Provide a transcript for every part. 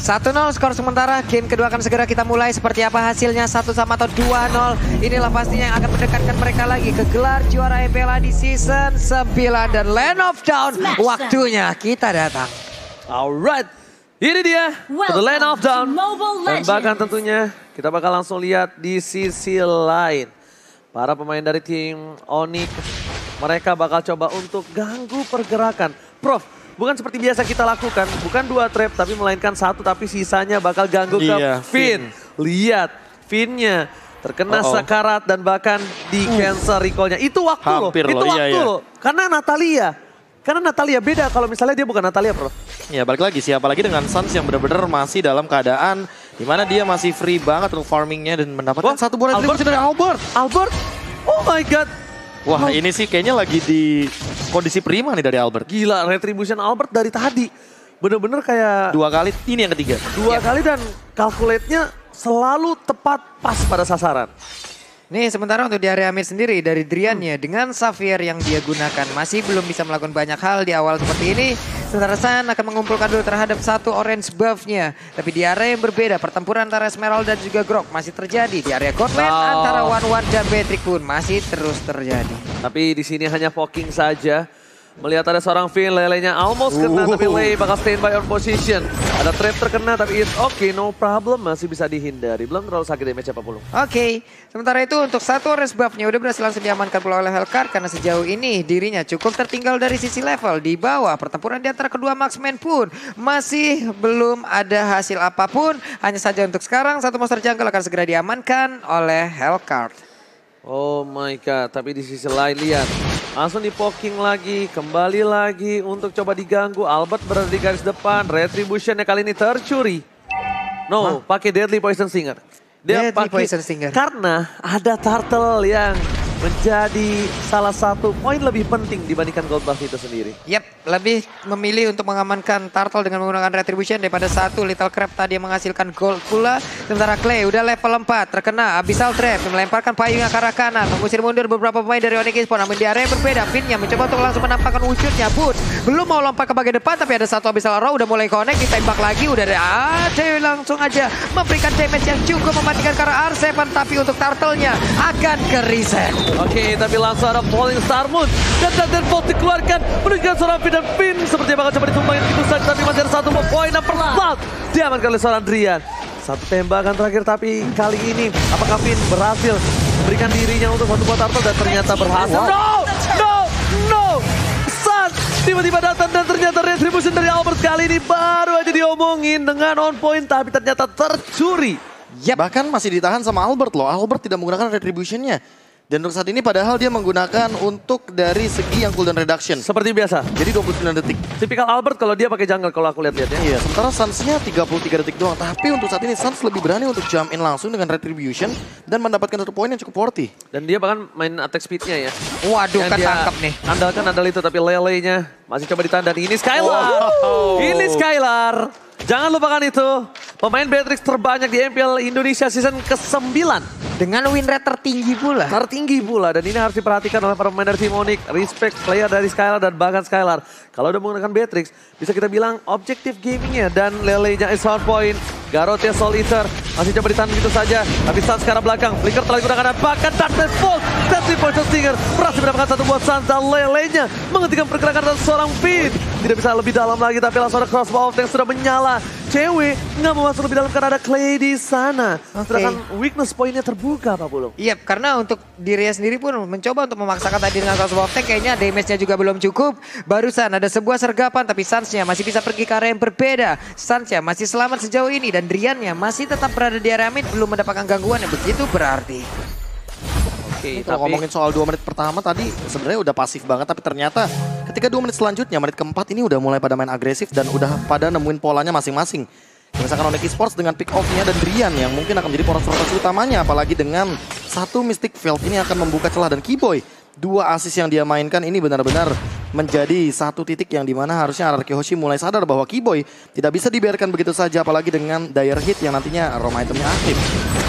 1-0 skor sementara, game kedua akan segera kita mulai. Seperti apa hasilnya, 1 sama atau 2-0. Inilah pastinya yang akan mendekatkan mereka lagi ke gelar juara MPLA di season 9. Dan Land of Dawn, waktunya kita datang. Alright, ini dia The Land of Dawn. Dan bahkan tentunya kita bakal langsung lihat di sisi lain. Para pemain dari tim Onyx, mereka bakal coba untuk ganggu pergerakan. Prof, bukan seperti biasa kita lakukan, bukan 2 trap tapi melainkan 1, tapi sisanya bakal ganggu ke Finn. Lihat, Finn-nya terkena sekarat dan bahkan di cancel recall-nya. Itu waktu loh, itu waktu loh. Karena Natalia beda kalau misalnya dia bukan Natalia, Bro. Ya balik lagi sih, apalagi dengan Suns yang benar-benar masih dalam keadaan dimana dia masih free banget untuk farmingnya dan mendapatkan satu bola dari Albert. Oh my god. Wah ini sih kayaknya lagi di kondisi prima nih dari Albert. Gila, retribution Albert dari tadi. Bener-bener kayak 2 kali, ini yang ketiga. 2 kali dan calculate-nya selalu tepat pas pada sasaran. Nih sementara untuk di area mid sendiri dari Driannya dengan Xavier yang dia gunakan masih belum bisa melakukan banyak hal di awal seperti ini. Sementara San akan mengumpulkan dulu terhadap 1 orange buff-nya. Tapi di area yang berbeda pertempuran antara Esmeralda dan juga Grok masih terjadi. Di area Godland antara One dan Patrick pun masih terus terjadi. Tapi di sini hanya poking saja. Melihat ada seorang Finn, Lele-nya almost kena tapi Lei bakal stand by on position. Ada trap terkena tapi it's okay, no problem, masih bisa dihindari. Belum terlalu sakit damage apapun. Oke, sementara itu untuk 1 orange buff-nya udah berhasil langsung diamankan pula oleh Hellcard. Karena sejauh ini dirinya cukup tertinggal dari sisi level. Di bawah pertempuran di antara kedua marksman pun masih belum ada hasil apapun. Hanya saja untuk sekarang 1 monster jungle akan segera diamankan oleh Hellcard. Oh my god, tapi di sisi lain lihat. Langsung di poking lagi, kembali lagi untuk coba diganggu. Albert berada di garis depan, retributionnya kali ini tercuri. No, pakai Deadly Poison Stinger. Dia pakai Poison Stinger. Karena ada turtle yang menjadi salah satu poin lebih penting dibandingkan gold buff itu sendiri. Yap, lebih memilih untuk mengamankan turtle dengan menggunakan retribution daripada 1 little crab tadi yang menghasilkan gold pula. Sementara Clay udah level 4 terkena abyssal trap melemparkan payungnya ke arah kanan, mengusir mundur beberapa pemain dari Onyx Esports. Namun di area yang berbeda, Finn-nya mencoba untuk langsung menampakkan wujudnya. Boots belum mau lompat ke bagian depan tapi ada 1 abyssal arrow udah mulai connect, ditembak lagi udah ada langsung aja memberikan damage yang cukup mematikan ke arah R7, tapi untuk turtle-nya akan ke reset. Oke, tapi langsung ada Falling Star Moon dan Thunderbolt dikeluarkan menunjukkan seorang Finn dan Finn seperti bakal coba ditumbangin begitu saja, tapi masih ada 1 poin dan persat diamankan oleh seorang Drian. 1 tembakan terakhir tapi kali ini apakah Finn berhasil memberikan dirinya untuk 1 buah turtle dan ternyata berhasil. No! Sun tiba-tiba datang dan ternyata retribution dari Albert kali ini baru aja diomongin dengan on point tapi ternyata tercuri. Bahkan masih ditahan sama Albert loh. Albert tidak menggunakan retributionnya. Dan untuk saat ini padahal dia menggunakan untuk dari segi yang cooldown reduction. Seperti biasa. Jadi 29 detik. Tipikal Albert kalau dia pakai jungle kalau aku lihat-lihat ya. Iya, sementara Suns-nya 33 detik doang. Tapi untuk saat ini Suns lebih berani untuk jump in langsung dengan retribution dan mendapatkan 1 poin yang cukup worthy. Dan dia bahkan main attack speed-nya ya. Waduh, ketangkep nih. Andalkan adalah itu tapi Lele-nya masih coba ditahan dan ini Skylar. Ini Skylar. Jangan lupakan itu. Pemain Beatrix terbanyak di MPL Indonesia season ke-9. Dengan win rate tertinggi pula. Dan ini harus diperhatikan oleh para pemain dari tim Onyx. Respect player dari Skylar dan bahkan Skylar. Kalau udah menggunakan Beatrix, bisa kita bilang objektif gamingnya. Dan Lele-nya is on point. Garotnya Soul Eater masih coba ditahan begitu saja. Tapi Suns ke arah belakang. Flicker telah digunakan dan bahkan Darkness Fall. Deadly Poison Stinger berhasil mendapatkan 1 buah Suns. Dan Lele-nya menghentikan pergerakan dan seorang Finn. Tidak bisa lebih dalam lagi tapi langsung ada crossbow yang sudah menyala. Cewek nggak mau masuk lebih dalam karena ada Clay di sana. Sedangkan weakness poinnya terbuka Pak Bulung. Iya, karena untuk dirinya sendiri pun mencoba untuk memaksakan tadi dengan crossbow attack. Kayaknya damage-nya juga belum cukup. Barusan ada sebuah sergapan tapi Suns-nya masih bisa pergi ke area yang berbeda. Suns-nya masih selamat sejauh ini dan Drian-nya masih tetap berada di area mid, belum mendapatkan gangguan yang begitu berarti. Oke, kalau ngomongin soal 2 menit pertama tadi sebenarnya udah pasif banget, tapi ternyata ketika 2 menit selanjutnya, menit keempat ini udah mulai pada main agresif dan udah pada nemuin polanya masing-masing. Misalkan Onyx Esports dengan pick off-nya dan Drian yang mungkin akan menjadi poros rotasi utamanya, apalagi dengan 1 Mystic Field ini akan membuka celah dan Keyboy 2 assist yang dia mainkan ini benar-benar menjadi 1 titik yang dimana harusnya RRQ Hoshi mulai sadar bahwa Keyboy tidak bisa dibiarkan begitu saja, apalagi dengan Dire Hit yang nantinya Roma itemnya aktif.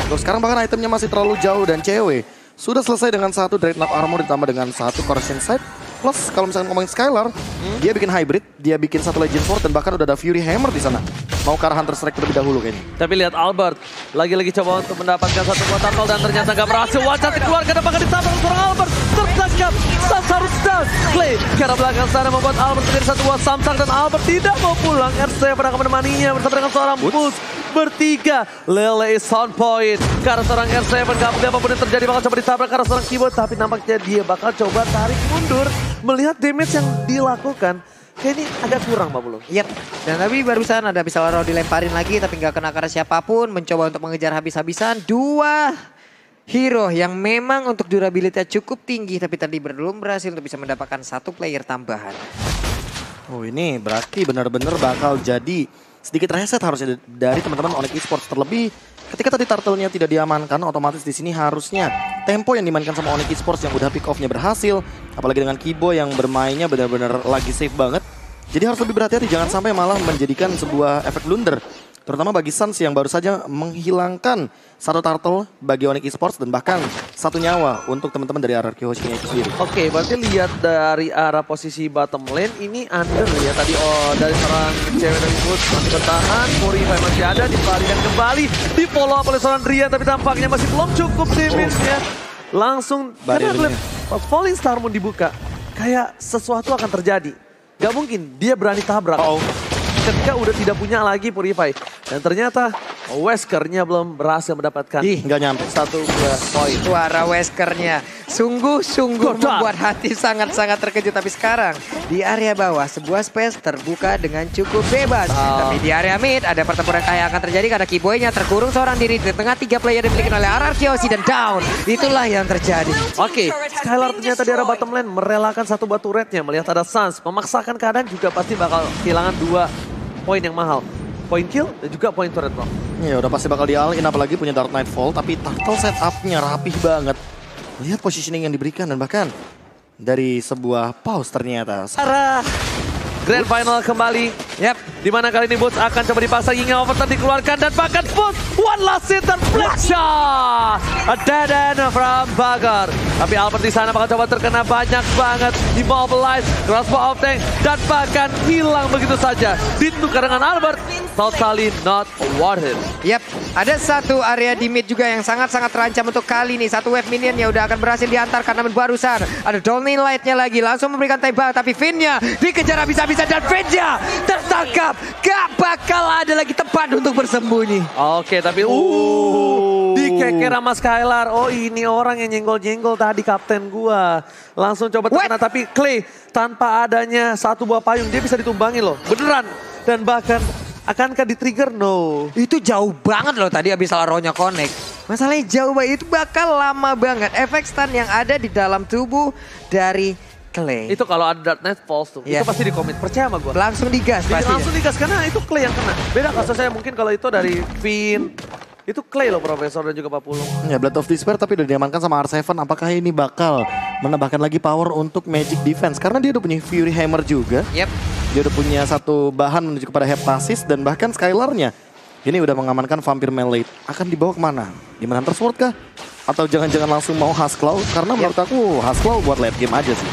Terus sekarang bahkan itemnya masih terlalu jauh dan cewek sudah selesai dengan 1 Dreadnought Armor ditambah dengan 1 Corrosion Sight. Plus kalau misalnya ngomongin Skylar, dia bikin hybrid, dia bikin 1 Legend Sword dan bahkan udah ada Fury Hammer di sana. mau ke arah Hunter Strike terlebih dahulu kayaknya. Tapi lihat Albert, lagi-lagi coba untuk mendapatkan satu buah tackle dan ternyata gak berhasil. Wajah dikeluarkan dan bahkan ditabrak seorang Albert. Tertangkap, Sans harus down. Clay ke arah belakang sana membuat Albert menjadi satu buah samsak dan Albert tidak mau pulang. RC pernah menemaninya bersama dengan seorang Bulls. Bertiga, Lele is on point. Ke arah seorang R7, gak apapun yang terjadi bakal coba ditabrak ke arah seorang Keyboard. Tapi nampaknya dia bakal coba tarik mundur. Melihat damage yang dilakukan. Kayak ini agak kurang Pak Bulu. Yap, dan tapi barusan ada bisa Laro dilemparin lagi tapi nggak kena karena siapapun. Mencoba untuk mengejar habis-habisan. Dua hero yang memang untuk durabilitasnya cukup tinggi. Tapi tadi belum berhasil untuk bisa mendapatkan satu player tambahan. Oh ini berarti benar-benar bakal jadi sedikit reset harusnya dari teman-teman Onyx Esports. Terlebih ketika tadi turtle-nya tidak diamankan, otomatis di sini harusnya tempo yang dimainkan sama Onyx Esports yang udah pick off-nya berhasil. Apalagi dengan Kibo yang bermainnya benar-benar lagi safe banget. Jadi harus lebih berhati-hati, jangan sampai malah menjadikan sebuah efek blunder. Terutama bagi Sans yang baru saja menghilangkan satu turtle bagi Onyx Esports dan bahkan satu nyawa untuk teman-teman dari RRQ Hoshi-nya itu sendiri. Oke, berarti lihat dari arah posisi bottom lane ini under ya tadi dari seorang cewek dari Bulls masih bertahan, Purify masih ada, diparikan kembali, di follow up oleh seorang Drian tapi tampaknya masih belum cukup damage-nya. Langsung karena Falling Star Moon dibuka, kayak sesuatu akan terjadi. Gak mungkin dia berani tabrak. Ketika udah tidak punya lagi Purify. Dan ternyata Wesker-nya belum berhasil mendapatkan. Nggak nyampe. Satu poin. Suara Wesker-nya sungguh-sungguh membuat hati sangat-sangat terkejut. Tapi sekarang di area bawah sebuah space terbuka dengan cukup bebas. Tapi di area mid ada pertempuran kayak akan terjadi karena Kiboy-nya terkurung seorang diri di tengah 3 player dimiliki oleh RRQ Hoshi dan down. Itulah yang terjadi. Oke, Skylar ternyata di arah bottom lane merelakan satu batu red-nya. Melihat ada Sans, memaksakan keadaan juga pasti bakal kehilangan 2 poin yang mahal. Poin kill dan juga poin turret bro. Ya udah pasti bakal di-all-in apalagi punya Dark Nightfall. Tapi turtle setup-nya rapih banget. Lihat positioning yang diberikan dan bahkan dari sebuah pause ternyata. Arah Grand Final kembali. Yap, dimana kali ini Boots akan coba dipasang hingga overturn dikeluarkan dan bahkan Boots one last hit dan flash shot. A dead end from Bagar. Tapi Albert di sana bakal coba terkena banyak banget. Immobilize, crossbow of tank dan bahkan hilang begitu saja. Ditukar dengan Albert, totally not worth it. Yap, ada satu area di mid juga yang sangat-sangat terancam untuk kali ini. Satu wave minion ya udah akan berhasil diantarkan namun barusan ada Dolny Light-nya lagi langsung memberikan tembak tapi Finn-nya dikejar habis-habisan dan Finn-nya tertangkap. Gak bakal ada lagi tempat untuk bersembunyi. Oke, tapi dikeker sama Skylar. Oh, ini orang yang nyenggol-nyenggol tadi kapten gua. Langsung coba terkena tapi Clay tanpa adanya satu buah payung dia bisa ditumbangi loh. Beneran. Dan bahkan akankah di-trigger? No. Itu jauh banget loh tadi habis Laro-nya connect. Masalahnya jauh banget, itu bakal lama banget. Efek stun yang ada di dalam tubuh dari Clay. Itu kalau ada Dark Knight Falls tuh, itu pasti di-commit. Percaya sama gue. Langsung digas pasti. Langsung digas karena itu Clay yang kena. Beda kasusnya mungkin kalau itu dari Finn. Itu Clay loh Profesor dan juga Pak Pulung. Ya Blood of Despair tapi udah diamankan sama R7. Apakah ini bakal menambahkan lagi power untuk Magic Defense? Karena dia udah punya Fury Hammer juga. Yep. Dia udah punya satu bahan menuju kepada Heptasis dan bahkan Skylar-nya. Ini udah mengamankan Vampire Melee. Akan dibawa kemana? Di Hunter Sword kah? Atau jangan-jangan langsung mau Huskclaw? Karena menurut aku Huskclaw buat late game aja sih.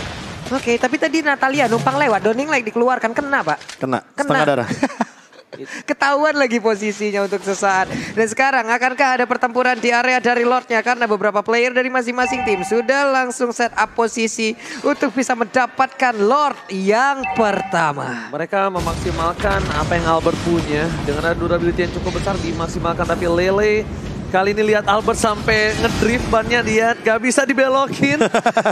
Oke, tapi tadi Natalia numpang lewat. Downing Light dikeluarkan, kena Pak? Kena. Setengah darah. Ketahuan lagi posisinya untuk sesaat. Dan sekarang akankah ada pertempuran di area dari Lordnya? Karena beberapa player dari masing-masing tim sudah langsung set up posisi untuk bisa mendapatkan Lord yang pertama. Mereka memaksimalkan apa yang Albert punya. Dengan ada durability yang cukup besar dimaksimalkan. Tapi Lele kali ini lihat Albert sampai ngedrift bannya dia gak bisa dibelokin.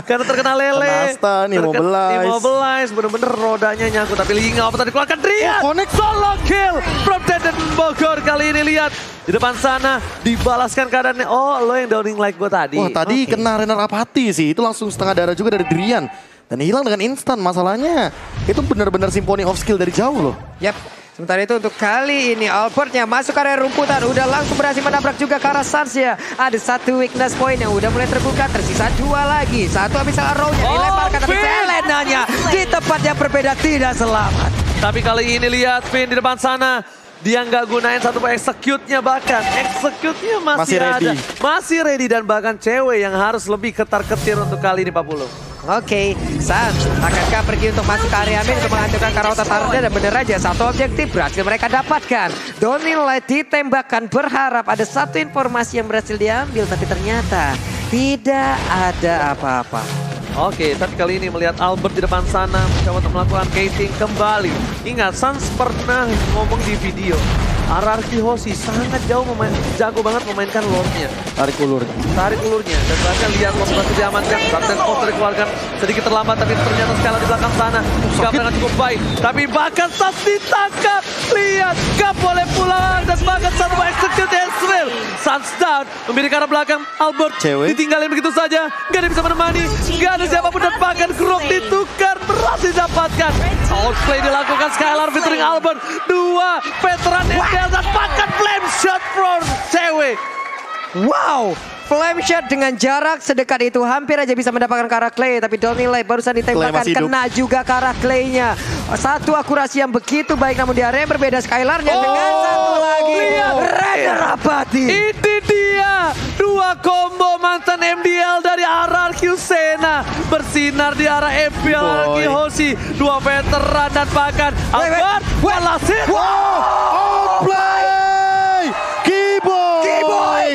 Karena terkena Lele. Penasta, Immobilize. Bener-bener rodanya nyangkut. Tapi Linga apa tadi keluarkan Drian. Solo kill from Deden Bogor. Kali ini lihat di depan sana dibalaskan keadaannya. Oh lo yang downing like gue tadi. Wah tadi kena Renner Apathy sih. Itu langsung setengah darah juga dari Drian. Dan hilang dengan instan. Masalahnya itu benar-benar symphony of skill dari jauh loh. Yap. Sementara itu untuk kali ini Albertnya masuk area rumputan. Udah langsung berhasil menabrak juga ke arah Sans ya. Ada satu weakness point yang udah mulai terbuka. Tersisa 2 lagi. Satu habis arrow-nya dilemparkan. Tapi Selenanya di tempat yang berbeda tidak selamat. Tapi kali ini lihat Finn di depan sana. Dia nggak gunain satu execute-nya bahkan. Execute-nya masih ada. Masih ready dan bahkan cewek yang harus lebih ketar-ketir untuk kali ini Pak Pulung. Oke, Sans akankah pergi untuk masuk ke area main untuk menghancurkan Karauta Tarda, dan bener aja satu objektif berhasil mereka dapatkan. Doni Light ditembakkan, berharap ada satu informasi yang berhasil diambil, tapi ternyata tidak ada apa-apa. Oke, tapi kali ini melihat Albert di depan sana mencoba untuk melakukan gating kembali. Ingat, Sans pernah ngomong di video, RRQ Hoshi sangat jago banget memainkan lore-nya. Tarik ulurnya. Dan bahkan lihat Lord berhasil diamankan. Raptor Poster dikeluarkan sedikit terlambat, tapi ternyata sekali di belakang sana. Gak cukup baik, tapi bahkan Sans ditangkap. Lihat, gak boleh pulang. Dan bahkan satu execute Ezreal. Sans down, memilih ke arah belakang. Albert ditinggalin begitu saja. Gak ada bisa menemani, gak ada siapapun, dan bahkan Grok ditukar. Berhasil didapatkan. Outplay dilakukan Skylar featuring Albert. Dua veteran MPL dan bahkan flame shot from cewek. Wow, flame shot dengan jarak sedekat itu hampir aja bisa mendapatkan ke arah Clay, tapi Doni Light barusan ditembakkan, kena juga ke arah Clay-nya. Satu akurasi yang begitu baik, namun di area yang berbeda Skylar-nya dengan satu lagi Render Abadi. Ini dia dua combo mantan MDL dari RRQ Sena bersinar di arah MPL RRQ Hoshi. Dua veteran dan bahkan Albert Walasit. Play! Keyboy!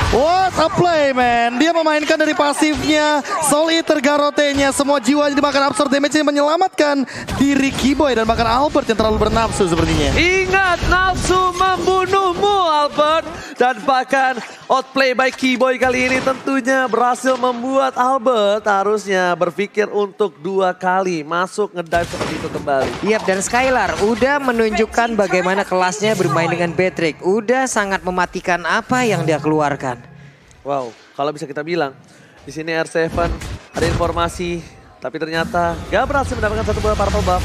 What a play, man. Dia memainkan dari pasifnya, Soul Eater Garrote-nya, semua jiwanya dimakan, absorb damage ini menyelamatkan diri Keyboy dan bahkan Albert yang terlalu bernafsu sepertinya. Ingat, nafsu membunuhmu Albert. Dan bahkan outplay by Keyboy kali ini tentunya berhasil membuat Albert harusnya berpikir untuk dua kali masuk ngedive seperti itu kembali. Yap, dan Skylar udah menunjukkan bagaimana kelasnya bermain dengan Beatrix. Udah sangat mematikan apa yang dia keluarkan. Wow, kalau bisa kita bilang di sini R7 ada informasi, tapi ternyata gak berhasil mendapatkan satu buah purple buff.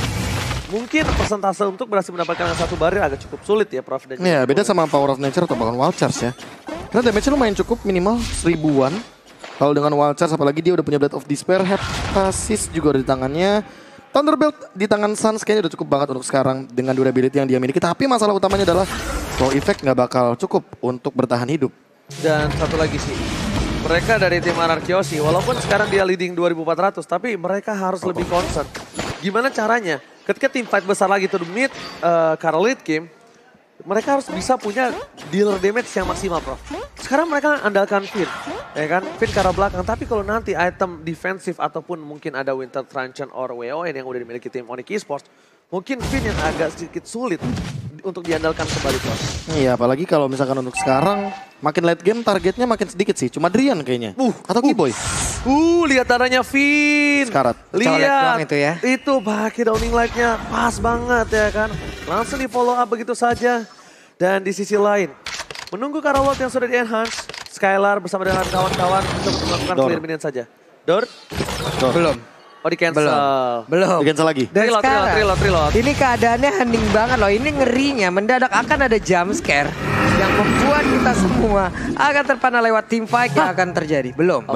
Mungkin persentase untuk berhasil mendapatkan satu barrier agak cukup sulit ya, Prof. Iya, beda sama Power of Nature atau bahkan Wild Charge ya. Karena damage-nya lumayan cukup, minimal 1000-an. Kalau dengan Wild Charge, apalagi dia udah punya Blade of Despair, Hephasis juga ada di tangannya. Thunderbolt di tangan Sans kayaknya udah cukup banget untuk sekarang dengan durability yang dia miliki. Tapi masalah utamanya adalah slow effect nggak bakal cukup untuk bertahan hidup. Dan satu lagi sih, mereka dari tim RRQ Hoshi, walaupun sekarang dia leading 2400, tapi mereka harus lebih concern. Gimana caranya? Ketika tim fight besar lagi to the mid, karena late game, mereka harus bisa punya dealer damage yang maksimal, Prof. Sekarang mereka andalkan Finn, ya kan? Finn ke arah belakang, tapi kalau nanti item defensif ataupun mungkin ada Winter Truncheon or WON yang udah dimiliki tim Onyx Esports, mungkin Finn yang agak sedikit sulit untuk diandalkan kembali, Prof. Iya, apalagi kalau misalkan untuk sekarang, makin late game targetnya makin sedikit sih. Cuma Drian kayaknya. Atau Keyboy. Lihat darahnya Finn. Sekarat. Lihat itu ya. Itu pakai Downing Light-nya pas banget ya kan. Langsung di follow up begitu saja. Dan di sisi lain, menunggu Karolot yang sudah di-enhance, Skylar bersama dengan kawan-kawan untuk melakukan clear minion saja. Dor? Belum. Oh, di cancel. Belum. Di cancel lagi. Dan sekarang, Trilot. ini keadaannya hening banget loh. Ini ngerinya, mendadak akan ada jump scare yang membuat kita semua akan terpana lewat team fight yang akan terjadi. Belum.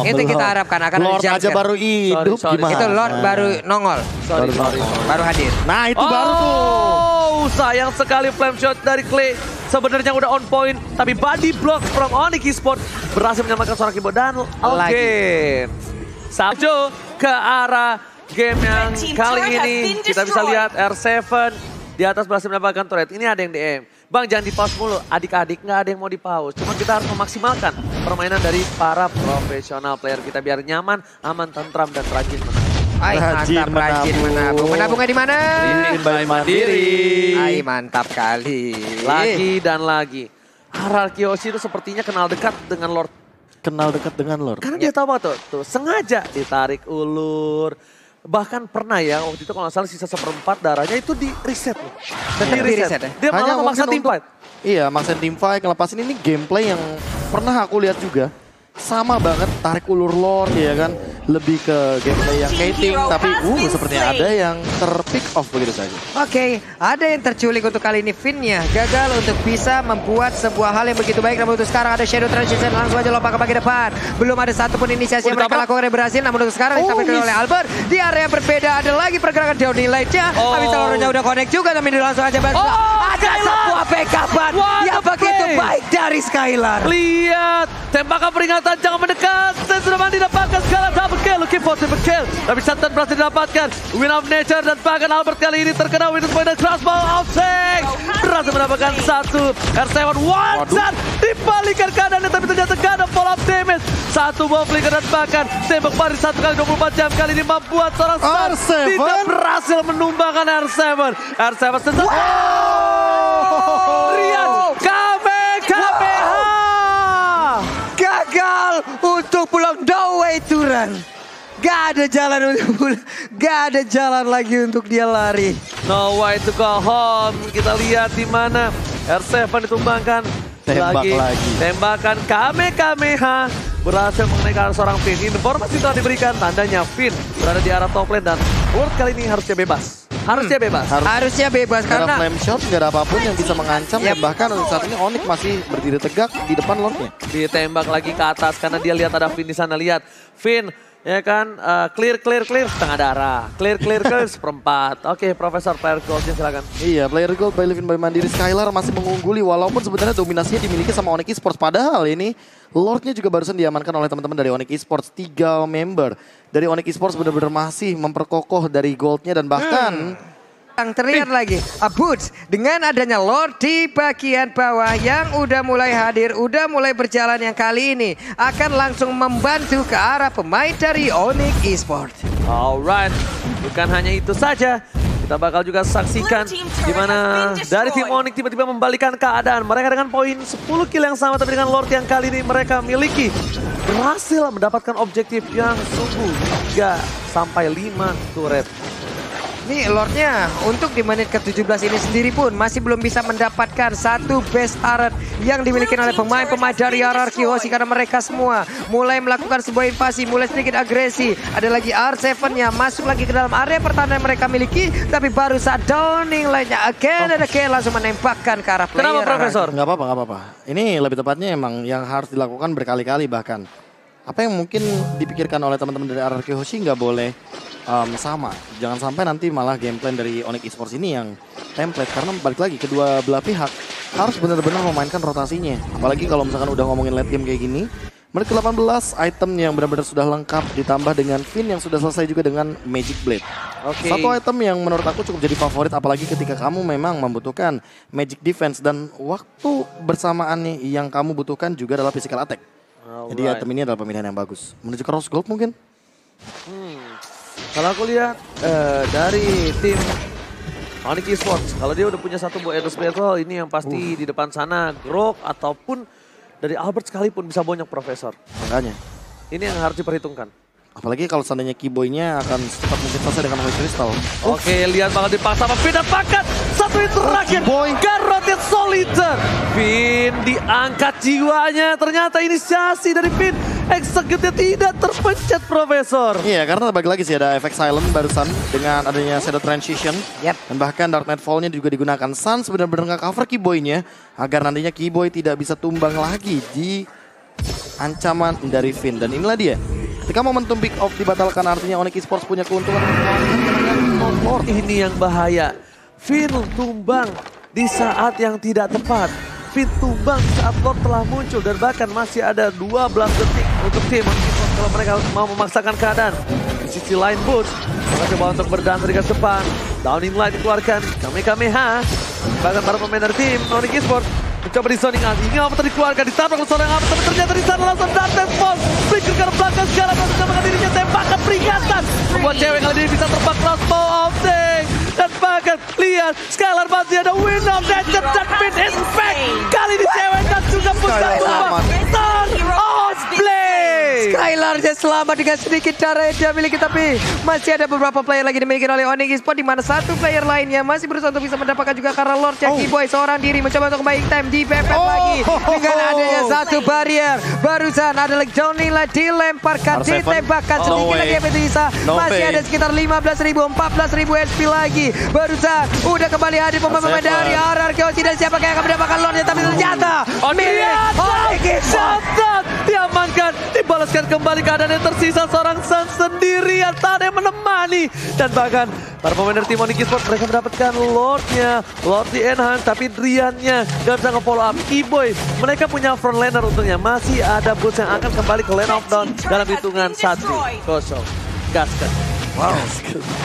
Itu kita harapkan akan Lord ada jump aja scare. baru hidup gimana? Itu Lord baru nongol. Sorry. Baru hadir. Nah itu baru tuh. Sayang sekali flame shot dari Clay. Sebenarnya udah on point, tapi body block from Onyx Esports berhasil menyelamatkan seorang Keyboy dan again. Sabjo ke arah game yang kali ini kita bisa lihat R7 di atas berhasil mendapatkan turret. Ini ada yang DM. Bang jangan di-pause mulu, adik-adik nggak ada yang mau di-pause. Cuma kita harus memaksimalkan permainan dari para profesional player kita biar nyaman, aman, tentram, dan rajin menang. Rajin menabung. Menabungnya di mana? By Mandiri. Mantap kali. Lagi dan lagi. RRQ Hoshi itu sepertinya kenal dekat dengan Lord. Karena dia tahu tuh sengaja ditarik ulur. Bahkan pernah ya waktu itu kalau nggak salah sisa 1/4 darahnya itu di reset loh. Tetap di reset ya? Dia malah memaksa team fight. Iya, maksain team fight, ngelepasin ini gameplay yang pernah aku lihat juga. Sama banget, tarik ulur Lord ya kan. Lebih ke gameplay yang kating, tapi sepertinya ada yang terpick off begitu saja. Oke, ada yang terculik untuk kali ini. Finn-nya gagal untuk bisa membuat sebuah hal yang begitu baik. Namun untuk sekarang ada Shadow Transition langsung aja lompat ke bagian depan. Belum ada satupun inisiasi yang mereka lakukan yang berhasil. Namun untuk sekarang ditampilkan oleh Albert. Di area yang berbeda ada lagi pergerakan Downing Light-nya. Tapi Talornya udah connect juga, tapi langsung aja bantu. Ada sebuah backupan yang begitu baik dari Skylar. Lihat, tembakan peringatan jangan mendekat. Dan sudah mandi dapatkan Skylar double kill. looking for triple kill. Tapi Santan berhasil didapatkan. Win of Nature dan bahkan Albert kali ini terkena win point dan crossbow outtake. Berhasil mendapatkan satu. R7 one shot. Dibalikan keadaannya tapi ternyata gak ada follow up damage. Satu bom flicker dan bahkan tembak baris 1 kali 24 jam kali ini membuat seorang Stan tidak berhasil menumbangkan R7. R7 sesat. Rian Kamehameha. Gagal untuk pulang no way to run. Gak ada jalan untuk pulang. Gak ada jalan lagi untuk dia lari. No way to go home. Kita lihat di mana R7 ditumbangkan. Tembak lagi. Tembakan Kamehameha berhasil mengenai ke arah seorang Finn. Informasi telah diberikan, tandanya Finn berada di arah top lane dan World kali ini harusnya bebas. Harusnya bebas. Harusnya bebas Gak karena ada flame shot, gak ada apapun yang bisa mengancam. Dan bahkan untuk saat ini Onyx masih berdiri tegak di depan Lordnya. Ditembak lagi ke atas karena dia lihat ada Finn di sana. Lihat Finn ya kan, clear setengah darah. Clear seperempat. Oke, Profesor player goldnya silakan. Iya, player gold by Livin by Mandiri. Skylar masih mengungguli walaupun sebenarnya dominasinya dimiliki sama Onyx Esports. Padahal ini Lordnya juga barusan diamankan oleh teman-teman dari Onyx Esports. 3 member dari Onyx Esports benar-benar masih memperkokoh dari goldnya dan bahkan yang terlihat lagi Boots dengan adanya Lord di bagian bawah yang udah mulai hadir, udah mulai berjalan yang kali ini akan langsung membantu ke arah pemain dari Onyx Esports. Alright, bukan hanya itu saja. Kita bakal juga saksikan di mana dari tim Onyx tiba-tiba membalikan keadaan. Mereka dengan poin 10 kill yang sama tapi dengan Lord yang kali ini mereka miliki berhasil mendapatkan objektif yang sungguh 3 sampai 5 turret. Nih Lordnya untuk di menit ke-17 ini sendiri pun masih belum bisa mendapatkan satu base turret yang dimiliki oleh pemain-pemain dari RRQ Hoshi karena mereka semua mulai melakukan sebuah invasi, mulai sedikit agresi. Ada lagi R7-nya masuk lagi ke dalam area pertahanan yang mereka miliki tapi baru saat downing lainnya again langsung menembakkan ke arah player. Kenapa Profesor? Nggak apa-apa. Ini lebih tepatnya emang yang harus dilakukan berkali-kali bahkan. Apa yang mungkin dipikirkan oleh teman-teman dari RRQ Hoshi nggak boleh sama. Jangan sampai nanti malah game plan dari Onyx Esports ini yang template. Karena balik lagi kedua belah pihak harus benar-benar memainkan rotasinya. Apalagi kalau misalkan udah ngomongin late game kayak gini. Menit ke-18 item yang benar-benar sudah lengkap ditambah dengan Finn yang sudah selesai juga dengan Magic Blade. Satu item yang menurut aku cukup jadi favorit apalagi ketika kamu memang membutuhkan Magic Defense dan waktu bersamaan nih yang kamu butuhkan juga adalah Physical Attack. Jadi item ini adalah pemilihan yang bagus. Menuju ke Rose Gold mungkin? Kalau aku lihat dari tim Onyx Esports, kalau dia udah punya satu Boedos Battle, ini yang pasti di depan sana Grok ataupun dari Albert sekalipun bisa bonyok Profesor. Makanya. Ini yang harus diperhitungkan. Apalagi kalau seandainya Keyboy-nya akan secepat mungkin selesai dengan Holy Crystal. Oke, lihat banget dipaksa sama Finn dan pakat. Satu itu terakhir. Garroted Solitaire. Finn diangkat jiwanya. Ternyata inisiasi dari Finn. Execute-nya tidak terpencet Profesor. Iya, karena bagi lagi sih ada efek silent barusan dengan adanya shadow transition. Dan bahkan Dark Nightfall-nya juga digunakan. Suns benar-benar nge-cover Keyboy-nya agar nantinya Keyboy tidak bisa tumbang lagi di ancaman dari Finn. Dan inilah dia. Ketika momentum pick off dibatalkan artinya Onyx Esports punya keuntungan. Ini yang bahaya. Finn tumbang di saat yang tidak tepat. Finn tumbang saat Lord telah muncul dan bahkan masih ada 12 detik untuk tim Onyx Esports kalau mereka mau memaksakan keadaan. Di sisi lain Boots mereka coba untuk berdansa di garis depan. Downing Light dikeluarkan. Kamehameha. Bahkan para pemain dari tim Onyx Esports mencoba di zoning out. Ini apa tadi dikeluarkan, ditabrak oleh seorang apa, tapi ternyata di sana langsung datang Fall. Flicker ke belakang segala langsung menambahkan dirinya, tembakan peringatan. Membuat cewek kali ini bisa terbang crossbow outing. Dan bahkan lihat Skylar masih ada win of Nature dan Finn is back. Kali ini cewek dan juga pusat tumbang. Turn on play. Skylar-nya selamat dengan sedikit cara yang dia miliki tapi masih ada beberapa player lagi dimiliki oleh Onyx Esports di mana satu player lainnya masih berusaha untuk bisa mendapatkan juga karena Lord Keyboy seorang diri mencoba untuk buying time di PPP lagi dengan adanya satu barrier. Barusan ada lagi Johnny lah dilemparkan, ditembakkan sedikit lagi bisa. Masih ada sekitar 15.000, 14.000 SP lagi. Barusan udah kembali hadir pemain-pemain dari RRQ Hoshi dan siapa yang akan mendapatkan Lordnya tapi ternyata Onyx diamankan, dibalas meloloskan kembali keadaan yang tersisa seorang Sun sendirian, tak ada yang menemani. Dan bahkan para pemain dari tim Onyx Esports mereka mendapatkan Lordnya, Lord di enhance, tapi Driannya gak bisa nge-follow up. E-Boy, mereka punya frontliner untungnya, masih ada Boots yang akan kembali ke lane of down dalam hitungan 1-0. Gaskan. Wow.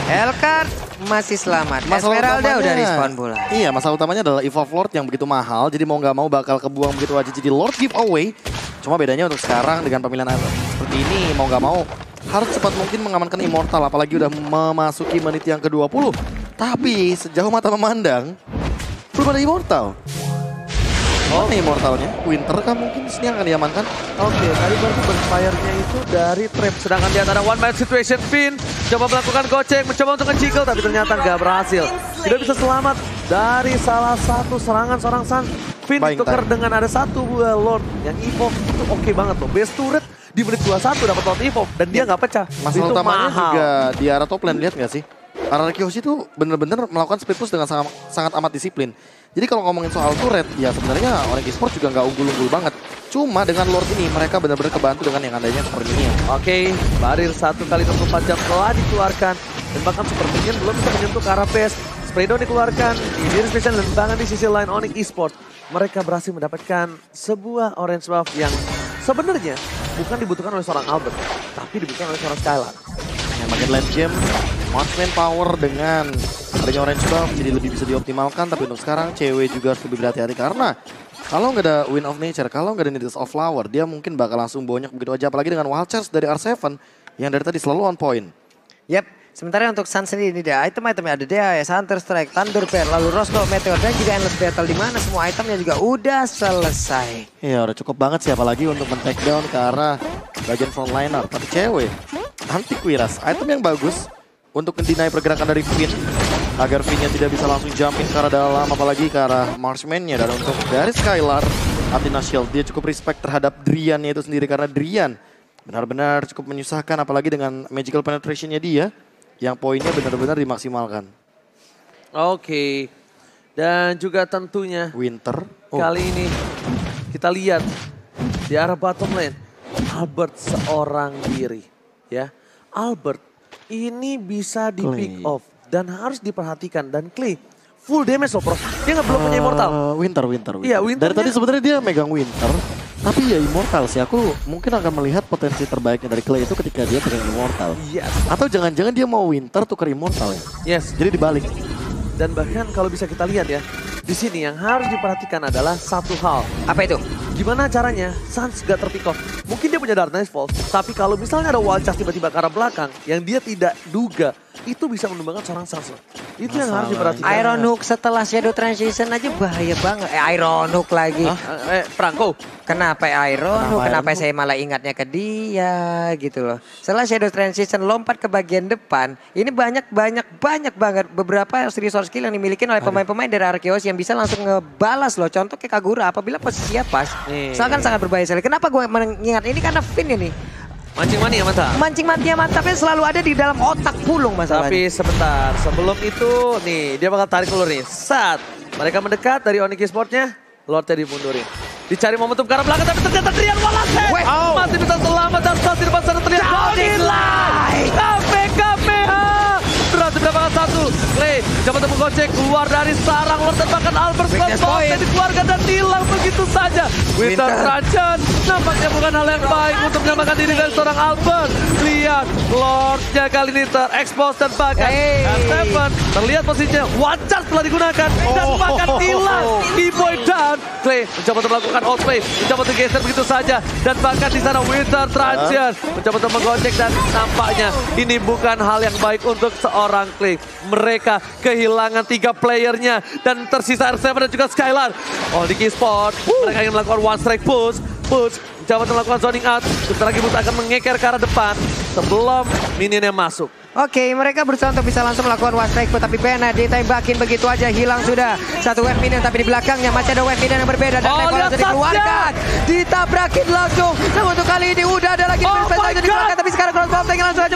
Hellcard masih selamat. Esmeralda udah respawn pula. Iya, masalah utamanya adalah Evolve Lord yang begitu mahal, jadi mau nggak mau bakal kebuang begitu aja jadi Lord giveaway. Cuma bedanya untuk sekarang dengan pemilihan seperti ini, mau nggak mau harus cepat mungkin mengamankan Immortal, apalagi udah memasuki menit yang ke-20. Tapi sejauh mata memandang, belum ada Immortal. Mana Immortalnya? Winter kan mungkin di sini akan diamankan. Oke, tadi berarti backfire-nya itu dari trap. Sedangkan di antara one man situation, Finn coba melakukan gocek, mencoba untuk nge-jiggle, tapi ternyata nggak berhasil. Tidak bisa selamat dari salah satu serangan seorang Sun. Finn ditukar dengan ada satu buah Lord yang evolve. Itu oke banget loh. Base turret di menit 21 dapat Lord evolve dan dia nggak pecah. Masalah itu utamanya mahal. juga di arah top lane, lihat nggak sih? Ararkiyoshi itu bener-bener melakukan split push dengan sangat amat disiplin. Jadi kalau ngomongin soal turret, ya sebenarnya Onyx Esports juga nggak unggul-unggul banget. Cuma dengan Lord ini mereka benar-benar kebantu dengan yang adanya Super Minion. Oke, baril 1x24 jam telah dikeluarkan. Dan bahkan Super Minion belum bisa menyentuh ke arah base. Spraydon dikeluarkan, Diri Special dan bahkan di sisi lain Onyx Esports. Mereka berhasil mendapatkan sebuah orange buff yang sebenarnya bukan dibutuhkan oleh seorang Albert, tapi dibutuhkan oleh seorang Skylar. Yang makin late game, marksman power dengan adanya orange buff jadi lebih bisa dioptimalkan. Tapi untuk sekarang cewek juga harus lebih berhati-hati karena kalau nggak ada Wind of Nature, kalau nggak ada Needles of Flower, dia mungkin bakal langsung bonyok begitu aja. Apalagi dengan Wild Charge dari R7 yang dari tadi selalu on point. Yap, sementara untuk Sun sendiri ini dia item-itemnya ada DHS, Hunter Strike, Thunder Bear, lalu Roscoe, Meteor, dan juga Endless Battle, di mana semua itemnya juga udah selesai. Iya udah cukup banget sih, apalagi untuk men-take down ke arah bagian frontliner. Tapi cewek, Antiquiras, item yang bagus untuk mendinai pergerakan dari Finn agar Finn-nya tidak bisa langsung jumping ke arah dalam, apalagi ke arah marksman-nya. Dan untuk dari Skylar, Athena Shield, dia cukup respect terhadap Drian-nya itu sendiri karena Drian benar-benar cukup menyusahkan, apalagi dengan magical penetration-nya dia yang poinnya benar-benar dimaksimalkan. Oke, dan juga tentunya Winter. Kali ini kita lihat di arah bottom lane, Albert seorang diri. Ya, Albert ini bisa di pick off dan harus diperhatikan. Dan Clay full damage loh bro, dia nggak belum punya Immortal. Winter. Iya, Dari tadi sebenarnya dia megang Winter, tapi ya Immortal sih. Aku mungkin akan melihat potensi terbaiknya dari Clay itu ketika dia pegang Immortal. Yes. Atau jangan-jangan dia mau Winter tukar Immortal ya? Yes. Jadi dibalik. Dan bahkan kalau bisa kita lihat ya, di sini yang harus diperhatikan adalah satu hal. Apa itu? Gimana caranya Suns gak terpick off? Mungkin dia punya Dark Nightfall, tapi kalau misalnya ada Wild Charge tiba-tiba ke arah belakang yang dia tidak duga, itu bisa menumbangkan seorang Suns. Itu yang harus diperhatikan. Iron Hook setelah Shadow Transition aja bahaya banget. Iron Hook lagi. Franco. Kenapa Iron Hook? Kenapa saya malah ingatnya ke dia gitu loh. Setelah Shadow Transition lompat ke bagian depan, ini banyak banget beberapa resource skill yang dimiliki oleh pemain-pemain dari Arceus yang bisa langsung ngebalas loh. Contoh kayak Kagura apabila posisinya pas. Sangat berbahaya sekali. Kenapa gue mengingat ini? Karena Finn ini Mancing mania mantap. Mancing mania mantapnya selalu ada di dalam otak Pulung masalahnya. Tapi sebentar, sebelum itu nih dia bakal tarik ulur nih. Saat mereka mendekat dari Onyx Esports-nya, Lordnya dimundurin. Dicari momentum ke arah belakang tapi ternyata Drian Wallace masih bisa selamat dan saat di depan sana terlihat Godinline. KPKPH berhasil mendapatkan satu. Clay coba untuk menggocek keluar dari sarang Lord dan bahkan Albert Scott dikeluarkan dan hilang begitu saja. Winter Trajan nampaknya bukan hal yang baik untuk menyelamatkan diri dari seorang Albert. Lihat Lordnya kali ini terekspos dan bahkan R7 terlihat posisinya wajar setelah digunakan dan bahkan hilang. E-Boy dan Clay mencoba untuk melakukan outplay, mencoba untuk geser begitu saja dan bahkan di sana Winter Trajan mencoba untuk menggocek dan nampaknya ini bukan hal yang baik untuk seorang Clay. Mereka kehilangan 3 playernya dan tersisa R7 dan juga Skylar. Onyx Esports mereka ingin melakukan one strike push. Mencoba untuk melakukan zoning out. Sebentar lagi Boots akan mengeker ke arah depan sebelum minionnya masuk. Oke, mereka berusaha untuk bisa langsung melakukan one strike, tapi Bena ditembakin begitu aja, hilang sudah. Satu wave minion, tapi di belakangnya masih ada wave minion yang berbeda. Dan Neko langsung dikeluarkan, ditabrakin langsung. Namun untuk kali ini udah ada lagi yang dikeluarkan, tapi sekarang crossbow langsung aja